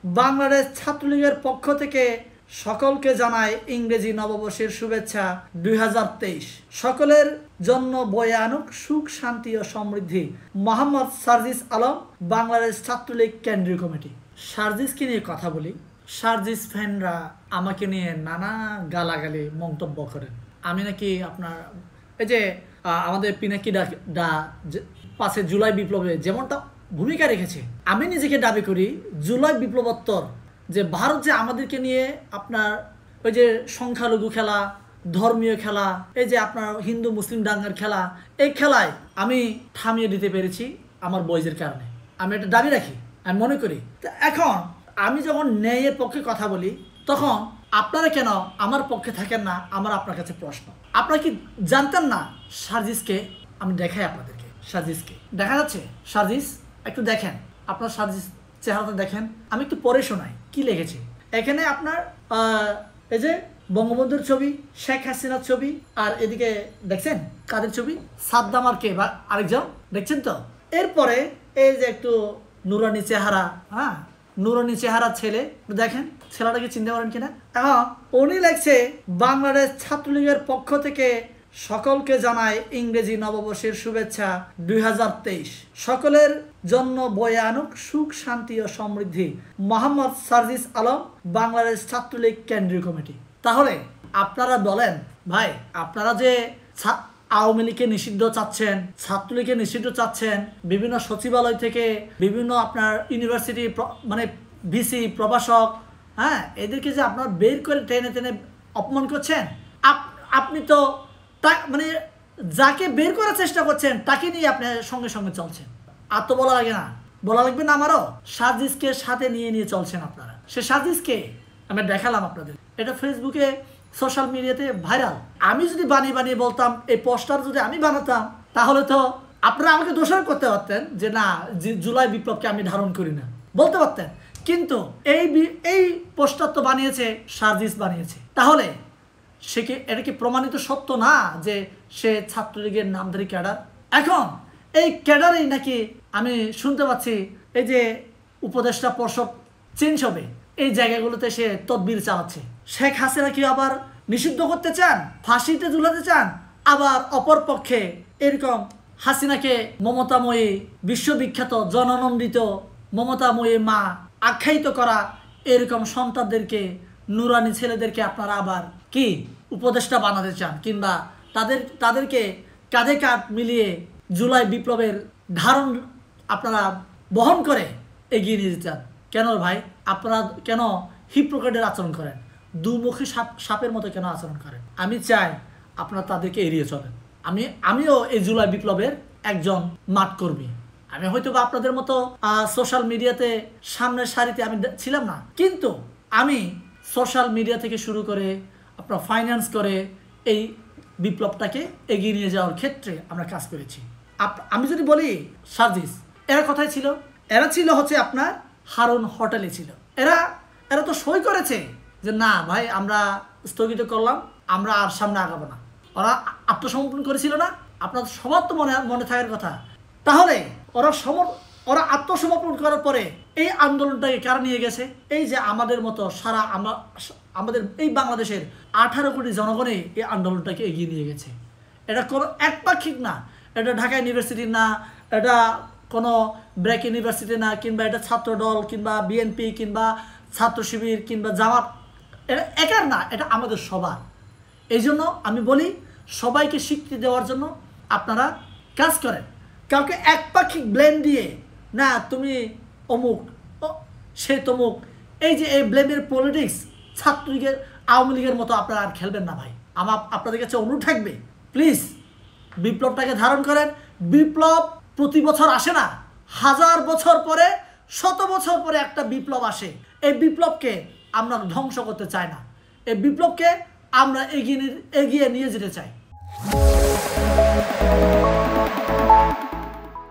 বাংলাদেশ ছাত্রলীগের পক্ষ থেকে সকলকে জানায় ইংরেজি নববর্ষের শুভেচ্ছা 2023। সকলের জন্য বয়ে আনুক সুখ, শান্তি ও সমৃদ্ধি। মোহাম্মদ সার্জিস আলম, বাংলাদেশ ছাত্রলীগ কেন্দ্রীয় কমিটি। সার্জিসকে নিয়ে কথা বলি। সার্জিস ফ্যানরা আমাকে নিয়ে নানা গালাগালি মন্তব্য করেন। আমি নাকি আপনার এই যে আমাদের পিনাকি ডা 5 জুলাই বিপ্লবে যেমনটা ভূমিকা রেখেছে, আমি নিজেকে দাবি করি জুলাই বিপ্লবোত্তর যে ভারত যে আমাদেরকে নিয়ে আপনার ওই যে সংখ্যালঘু খেলা, ধর্মীয় খেলা, এই যে আপনার হিন্দু মুসলিম দাঙ্গার খেলা, এই খেলায় আমি থামিয়ে দিতে পেরেছি আমার বয়সের কারণে। আমি এটা দাবি রাখি, আমি মনে করি। তো এখন আমি যখন ন্যায়ের পক্ষে কথা বলি তখন আপনারা কেন আমার পক্ষে থাকেন না? আমার আপনার কাছে প্রশ্ন। আপনারা কি জানতেন না সার্জিসকে? আমি দেখাই আপনাদেরকে। সার্জিসকে দেখা যাচ্ছে? সার্জিস একটু দেখেন, আপনার সার্জিস চেহারাটা দেখেন। আমি একটু পরে শোনাই কি লিখেছে এখানে। আপনার এই যে বঙ্গবন্ধুর ছবি, শেখ হাসিনার ছবি, আর এদিকে দেখছেন কাদের ছবি? সাদ্দাম আর কে বা আরেকজন দেখছেন তো। এরপরে এই যে একটু নুরানি চেহারা, হ্যাঁ নুরানি চেহারা ছেলে, দেখেন ছেলেটাকে চিনতে পারেন কিনা। এখন উনি লিখছে বাংলাদেশ ছাত্রলীগের পক্ষ থেকে সকলকে জানায় ইংরেজি নববর্ষের শুভেচ্ছা 2023। সকলের জন্য বয়ে আনুক সুখ, শান্তি ও সমৃদ্ধি। মোহাম্মদ সার্জিস আলম, বাংলাদেশ ছাত্রলীগ কেন্দ্রীয় কমিটি। তাহলে আপনারা বলেন ভাই, আপনারা যে আওয়ামী লীগকে নিষিদ্ধ চাচ্ছেন, ছাত্রলীগকে নিষিদ্ধ চাচ্ছেন, বিভিন্ন সচিবালয় থেকে বিভিন্ন আপনার ইউনিভার্সিটি মানে ভিসি প্রভাষক, হ্যাঁ এদেরকে যে আপনারা বের করে টেনে টেনে অপমান করছেন, আপনি তো মানে যাকে বের করার চেষ্টা করছেন তাকে নিয়ে আপনি সঙ্গে সঙ্গে চলছেন। আর তো বলা লাগে না, বলা লাগবে না আমারও। সার্জিসকে সাথে নিয়ে নিয়ে চলছেন আপনারা। সে সার্জিসকে আমি দেখালাম আপনাদের, এটা ফেসবুকে সোশ্যাল মিডিয়াতে ভাইরাল। আমি যদি বানিয়ে বানিয়ে বলতাম, এই পোস্টার যদি আমি বানাতাম, তাহলে তো আপনারা আমাকে দোষারোপ করতে পারতেন যে না জুলাই বিপ্লবকে আমি ধারণ করি না, বলতে পারতেন। কিন্তু এই পোস্টার তো বানিয়েছে সার্জিস বানিয়েছে। তাহলে সে কি এটা কি প্রমাণিত সত্য না যে সে ছাত্রলীগের নামধারী ক্যাডার? এখন এই ক্যাডারেই নাকি আমি শুনতে পাচ্ছি এই যে উপদেষ্টা পর্ষদ চেঞ্জ হবে, এই জায়গাগুলোতে সে তদবির চালাচ্ছে। শেখ হাসিনা কি আবার নিষিদ্ধ করতে চান, ফাঁসিতে ঝুলাতে চান? আবার অপর পক্ষে এরকম হাসিনাকে মমতাময়ী, বিশ্ববিখ্যাত জননন্দিত মমতাময়ী মা আখ্যায়িত করা এরকম সন্তানদেরকে, নুরানি ছেলেদেরকে আপনারা আবার কি উপদেষ্টা বানাতে চান, কিংবা তাদেরকে কাঁধে কাঁধ মিলিয়ে জুলাই বিপ্লবের ধারণ আপনারা বহন করে এগিয়ে নিয়ে যেতে চান। কেন ভাই? আপনারা কেন হিপোক্রেটের আচরণ করেন? দুমুখী সাপের মতো কেন আচরণ করেন? আমি চাই আপনারা তাদেরকে এড়িয়ে চলেন। আমিও এই জুলাই বিপ্লবের একজন মাঠকর্মী। আমি হয়তো বা আপনাদের মতো সোশ্যাল মিডিয়াতে সামনের সারিতে আমি ছিলাম না, কিন্তু আমি সোশ্যাল মিডিয়া থেকে শুরু করে আপনার ফাইন্যান্স করে এই বিপ্লবটাকে এগিয়ে নিয়ে যাওয়ার ক্ষেত্রে আমরা কাজ করেছি। আমি যদি বলি সার্জিস, এরা কোথায় ছিল? এরা ছিল হচ্ছে আপনার হারুন হোটেলে ছিল। এরা তো সই করেছে যে না ভাই আমরা স্থগিত করলাম, আমরা আর সামনে আগাবো না। ওরা আত্মসমর্পণ করেছিল না? আপনার সবার তো মনে থাকার কথা। তাহলে ওরা আত্মসমর্পণ করার পরে এই আন্দোলনটাকে কারা নিয়ে গেছে? এই যে আমাদের মতো সারা আমাদের এই বাংলাদেশের 18 কোটি জনগণই এই আন্দোলনটাকে এগিয়ে নিয়ে গেছে। এটা কোনো একপাক্ষিক না, এটা ঢাকা ইউনিভার্সিটি না, এটা কোনো ব্র্যাক ইউনিভার্সিটি না, কিংবা এটা ছাত্র দল, কিংবা বিএনপি, কিংবা ছাত্র শিবির, কিংবা জামাত, এটা একার না, এটা আমাদের সবার। এই জন্য আমি বলি সবাইকে স্বীকৃতি দেওয়ার জন্য আপনারা কাজ করেন। কাউকে একপাক্ষিক ব্লেম দিয়ে না তুমি অমুক সে তমুক, এই যে এই ব্লেমের পলিটিক্স ছাত্রলীগের আওয়ামী লীগের মতো আপনারা আর খেলবেন না ভাই। আমার আপনাদের কাছে অনুরোধ থাকবে, প্লিজ বিপ্লবটাকে ধারণ করেন। বিপ্লব প্রতি বছর আসে না, 1000 বছর পরে, 100 বছর পরে একটা বিপ্লব আসে। এই বিপ্লবকে আমরা ধ্বংস করতে চাই না, এই বিপ্লবকে আমরা এগিয়ে নিয়ে যেতে চাই।